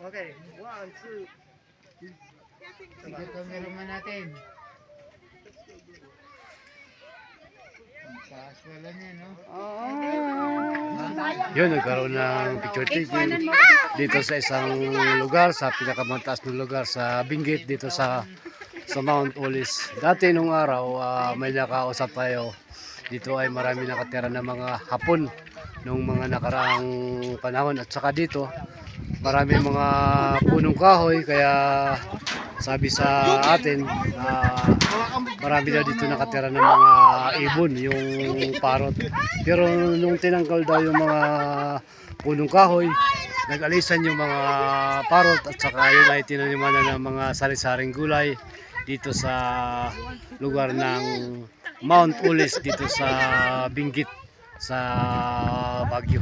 Okay, 1, 2. Sige, cameraman natin. Taas wala niya, no? Yun, nagkaroon ng picture taking dito sa isang lugar, sa pinakamataas na lugar sa Benguet, dito sa Mount Ulis. Dati nung araw, may nakausap tayo. Dito ay marami nakatira na mga Hapon nung mga nakaraang panahon. At saka dito, marami mga punong kahoy, kaya sabi sa atin, marami daw dito nakatira ng mga ibon, yung parot. Pero nung tinanggal daw yung mga punong kahoy, nag-alisan yung mga parot at saka yun ay tinaniman na ng mga sari-saring gulay dito sa lugar ng Mount Ulis dito sa Benguet sa Baguio.